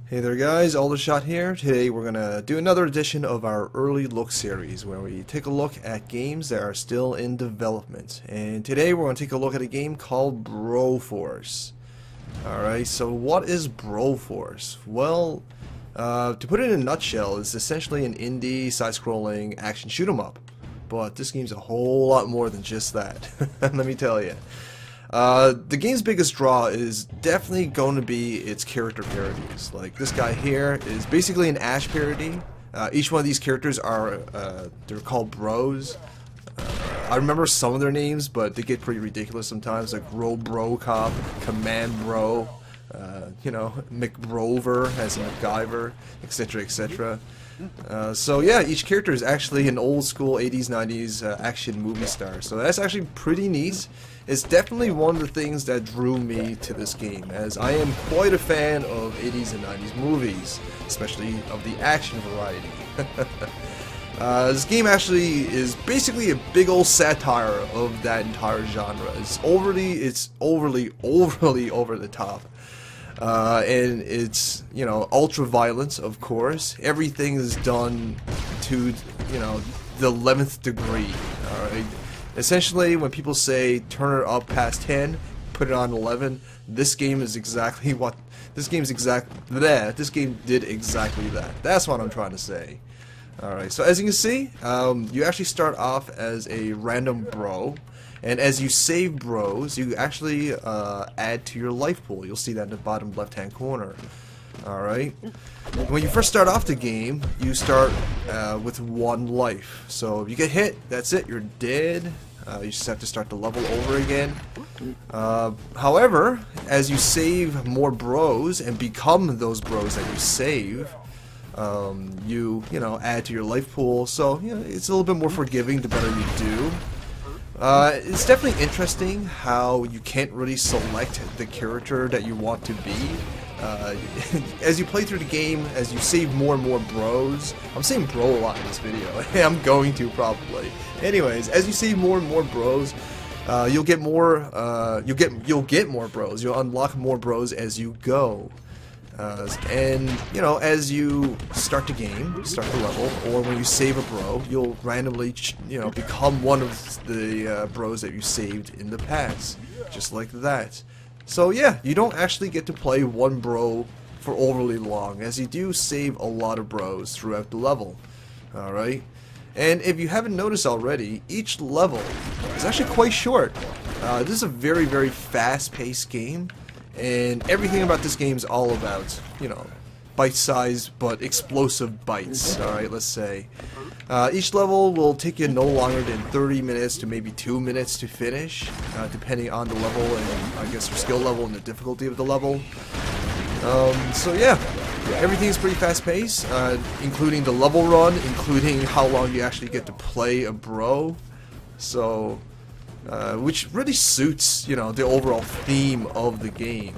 Hey there guys, Aldershot here. Today we're going to do another edition of our early look series where we take a look at games that are still in development. And today we're going to take a look at a game called Broforce. Alright, so what is Broforce? Well, to put it in a nutshell, it's essentially an indie side-scrolling action shoot-'em-up. But this game's a whole lot more than just that, let me tell you. The game's biggest draw is definitely going to be its character parodies. Like this guy here is basically an Ash parody. Each one of these characters are, they're called bros. I remember some of their names, but they get pretty ridiculous sometimes, like Bro Cop, Command Bro, you know, McBrover as in MacGyver, etc, etc. So yeah, each character is actually an old school 80s, 90s action movie star. So that's actually pretty neat. It's definitely one of the things that drew me to this game, as I am quite a fan of 80s and 90s movies, especially of the action variety. This game actually is basically a big old satire of that entire genre. It's overly over the top. And it's, you know, ultra violent, of course. Everything is done to, you know, the 11th degree. Alright? Essentially, when people say turn it up past 10, put it on 11, this game is exactly what this game did exactly that. That's what I'm trying to say. Alright, so as you can see, you actually start off as a random bro, and as you save bros, you actually add to your life pool. You'll see that in the bottom left-hand corner. Alright. When you first start off the game, you start with 1 life. So if you get hit, that's it, you're dead. You just have to start the level over again. However, as you save more bros and become those bros that you save, you know, add to your life pool. So, you know, it's a little bit more forgiving the better you do. It's definitely interesting how you can't really select the character that you want to be. As you play through the game, as you save more and more bros, I'm saying bro a lot in this video, I'm going to probably. Anyways, as you save more and more bros, you'll get more, you'll get more bros, you'll unlock more bros as you go. And, you know, as you start the game, start the level, or when you save a bro, you'll randomly, you know, become one of the bros that you saved in the past. Just like that. So yeah, you don't actually get to play one bro for overly long, as you do save a lot of bros throughout the level. Alright? And if you haven't noticed already, each level is actually quite short. This is a very, very fast-paced game. And everything about this game is all about, you know, bite-sized but explosive bites, alright, let's say. Each level will take you no longer than 30 minutes to maybe 2 minutes to finish, depending on the level and, I guess, your skill level and the difficulty of the level. So yeah, everything's pretty fast-paced, including the level run, including how long you actually get to play a bro. So, which really suits, you know, the overall theme of the game.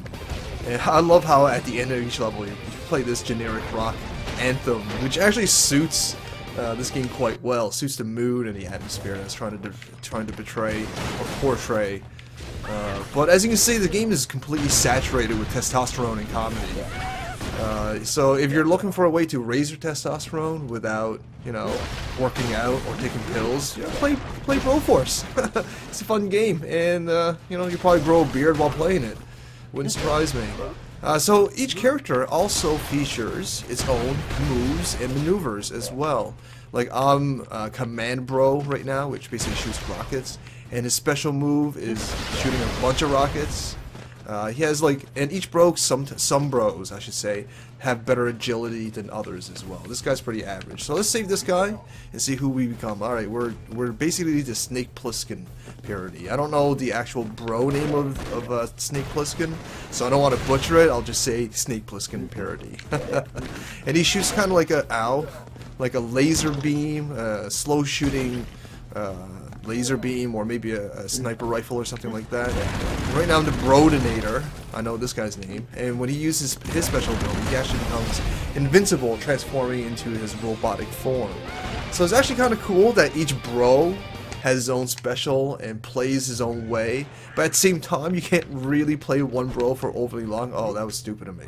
And I love how at the end of each level you play this generic rock anthem, which actually suits this game quite well. Suits the mood and the atmosphere that's trying to betray or portray. But as you can see, the game is completely saturated with testosterone and comedy. So if you're looking for a way to raise your testosterone without, you know, working out or taking pills, you know, play Broforce. It's a fun game, and you know, you probably grow a beard while playing it. Wouldn't surprise me. So each character also features its own moves and maneuvers as well. Like I'm Command Bro right now, which basically shoots rockets, and his special move is shooting a bunch of rockets. He has like, and each bro, some bros, I should say, have better agility than others as well. This guy's pretty average. So let's save this guy and see who we become. Alright, we're basically the Snake Plissken parody. I don't know the actual bro name of Snake Plissken, so I don't want to butcher it. I'll just say Snake Plissken parody. And he shoots kind of like like a laser beam, slow shooting laser beam, or maybe a sniper rifle or something like that. Right now I'm the Brodinator, I know this guy's name, and when he uses his special ability, he actually becomes invincible, transforming into his robotic form. So it's actually kind of cool that each bro has his own special and plays his own way, but at the same time you can't really play one bro for overly long. Oh, that was stupid of me.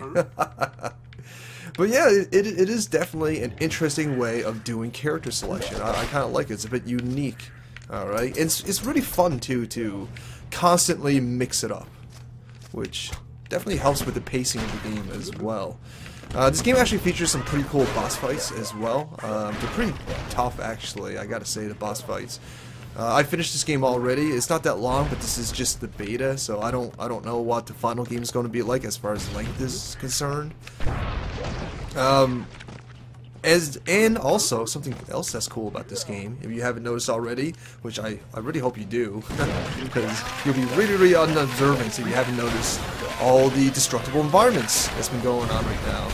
But yeah, it is definitely an interesting way of doing character selection. I kind of like it. It's a bit unique. Alright, it's really fun too to constantly mix it up, which definitely helps with the pacing of the game as well. This game actually features some pretty cool boss fights as well. They're pretty tough, actually, I gotta say, the boss fights. I finished this game already. It's not that long, but this is just the beta, so I don't know what the final game is going to be like as far as length is concerned. And also, something else that's cool about this game, if you haven't noticed already, which I really hope you do, because you'll be really unobservant if you haven't noticed all the destructible environments that's been going on right now.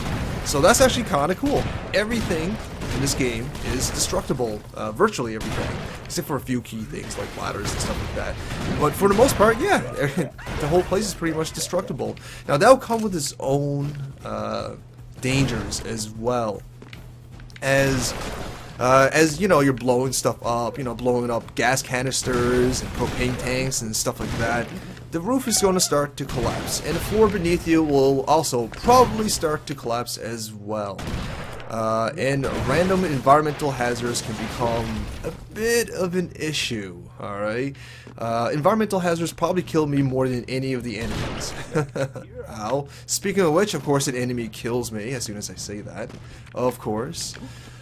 So that's actually kind of cool. Everything in this game is destructible, virtually everything, except for a few key things like ladders and stuff like that. But for the most part, yeah, the whole place is pretty much destructible. Now that'll come with its own dangers as well. As you know, you're blowing stuff up, blowing up gas canisters and propane tanks and stuff like that, the roof is going to start to collapse, and the floor beneath you will also probably start to collapse as well. And random environmental hazards can become a bit of an issue, alright? Environmental hazards probably kill me more than any of the enemies. Ow. Speaking of which, of course, an enemy kills me as soon as I say that. Of course.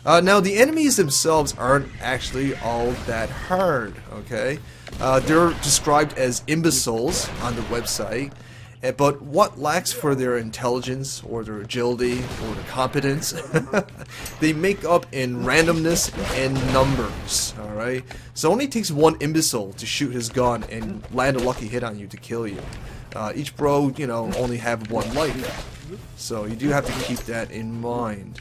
Now, the enemies themselves aren't actually all that hard, okay? They're described as imbeciles on the website. But what lacks for their intelligence, or their agility, or their competence, they make up in randomness and numbers, alright? So it only takes one imbecile to shoot his gun and land a lucky hit on you to kill you. Each bro, only have one life. So you do have to keep that in mind.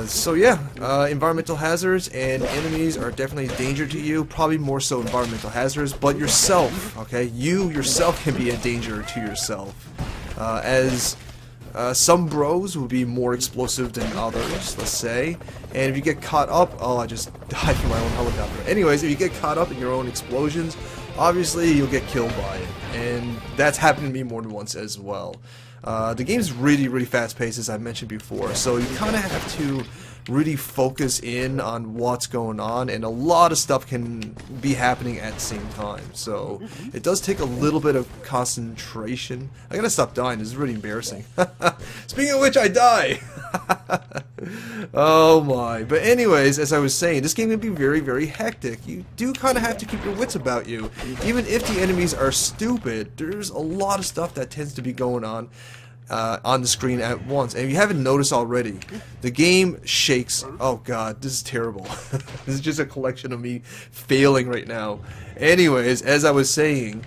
So yeah, environmental hazards and enemies are definitely a danger to you, probably more so environmental hazards, but yourself, okay? You yourself can be a danger to yourself, as some bros will be more explosive than others, let's say, and if you get caught up, oh, I just died from my own helicopter. Anyways, if you get caught up in your own explosions, obviously you'll get killed by it, and that's happened to me more than once as well. The game's really fast-paced, as I mentioned before, so you kind of have to really focus in on what's going on, and a lot of stuff can be happening at the same time, so it does take a little bit of concentration. I gotta stop dying, this is really embarrassing. Speaking of which, I die! Oh my. But anyways, as I was saying, this game can be very hectic. You do kind of have to keep your wits about you. Even if the enemies are stupid, there's a lot of stuff that tends to be going on the screen at once. And if you haven't noticed already, the game shakes. Oh god, this is terrible. This is just a collection of me failing right now. Anyways, as I was saying,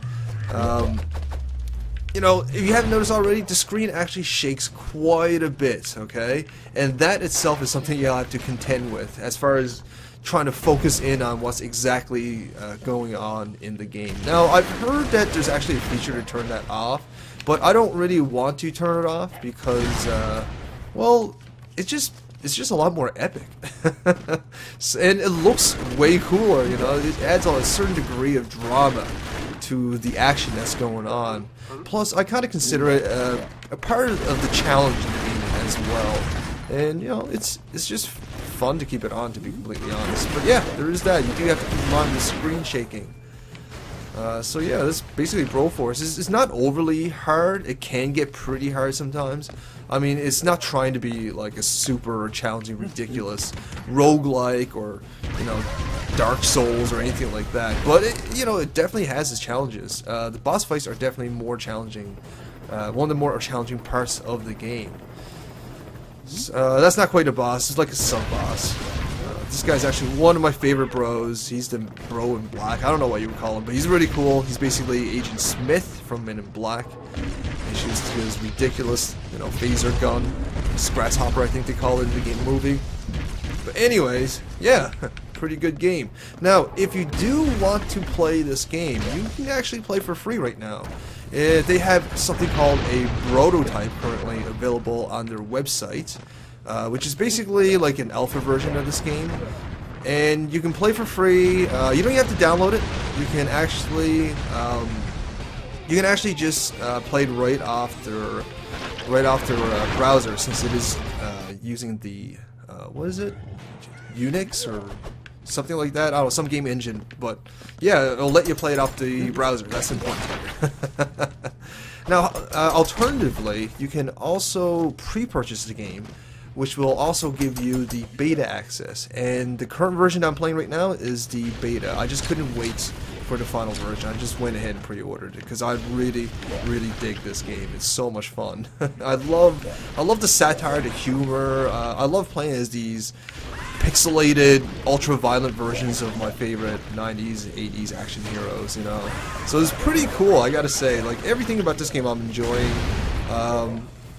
if you haven't noticed already, the screen actually shakes quite a bit, okay? And that itself is something you'll have to contend with as far as trying to focus in on what's exactly going on in the game. Now, I've heard that there's actually a feature to turn that off, but I don't really want to turn it off because, well, it's just a lot more epic. And it looks way cooler, it adds a certain degree of drama to the action that's going on. Plus, I kind of consider it a part of the challenge in the game as well. And, it's just fun to keep it on, to be completely honest. But yeah, there is that. You do have to keep in mind the screen shaking. So yeah, this is basically Broforce. It's not overly hard. It can get pretty hard sometimes. I mean, it's not trying to be like a super challenging, ridiculous roguelike or, Dark Souls or anything like that. But it definitely has its challenges. The boss fights are definitely more challenging. One of the more challenging parts of the game. That's not quite a boss. It's like a sub-boss. This guy's actually one of my favorite bros. He's the bro in black. I don't know what you would call him, but he's really cool. He's basically Agent Smith from Men in Black. He shoots his ridiculous, phaser gun. Grasshopper, I think they call it in the game movie. But anyways, yeah, pretty good game. Now, if you do want to play this game, you can actually play for free right now. They have something called a prototype currently available on their website, which is basically like an alpha version of this game. And you can play for free. You don't even have to download it. You can actually just play it right off their right off their browser, since it is using the what is it, Unix or something like that. I don't know, some game engine. But yeah, it'll let you play it off the browser. That's important here. Now, alternatively, you can also pre-purchase the game, which will also give you the beta access. And the current version I'm playing right now is the beta. I just couldn't wait for the final version. I just went ahead and pre-ordered it because I really dig this game. It's so much fun. I love the satire, the humor. I love playing as these pixelated, ultra-violent versions of my favorite 90s, 80s action heroes, you know. So it's pretty cool, I gotta say. Like, everything about this game I'm enjoying.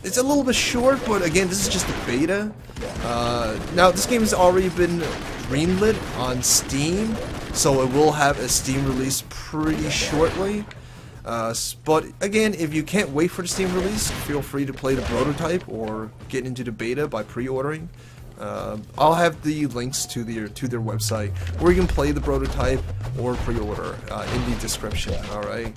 It's a little bit short, but again, this is just the beta. Now, this game has already been greenlit on Steam, so it will have a Steam release pretty shortly. But again, if you can't wait for the Steam release, feel free to play the prototype or get into the beta by pre-ordering. I'll have the links to their website where you can play the prototype or pre-order in the description. Alright,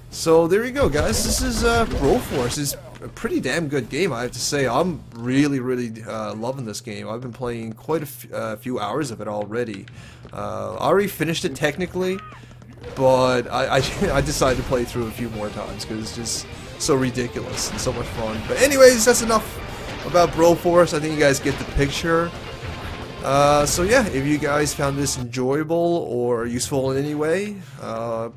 so there you go, guys. This is Broforce. It's a pretty damn good game, I have to say. I'm really loving this game. I've been playing quite a few hours of it already. I already finished it technically, but I decided to play through a few more times because it's just so ridiculous and so much fun. But anyways, that's enough about Broforce. I think you guys get the picture. So yeah, if you guys found this enjoyable or useful in any way,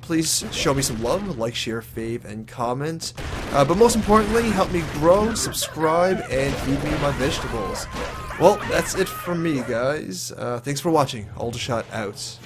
please show me some love, like, share, fave, and comment. But most importantly, help me grow, subscribe, and feed me my vegetables. Well, that's it from me, guys. Thanks for watching. Aldershot out.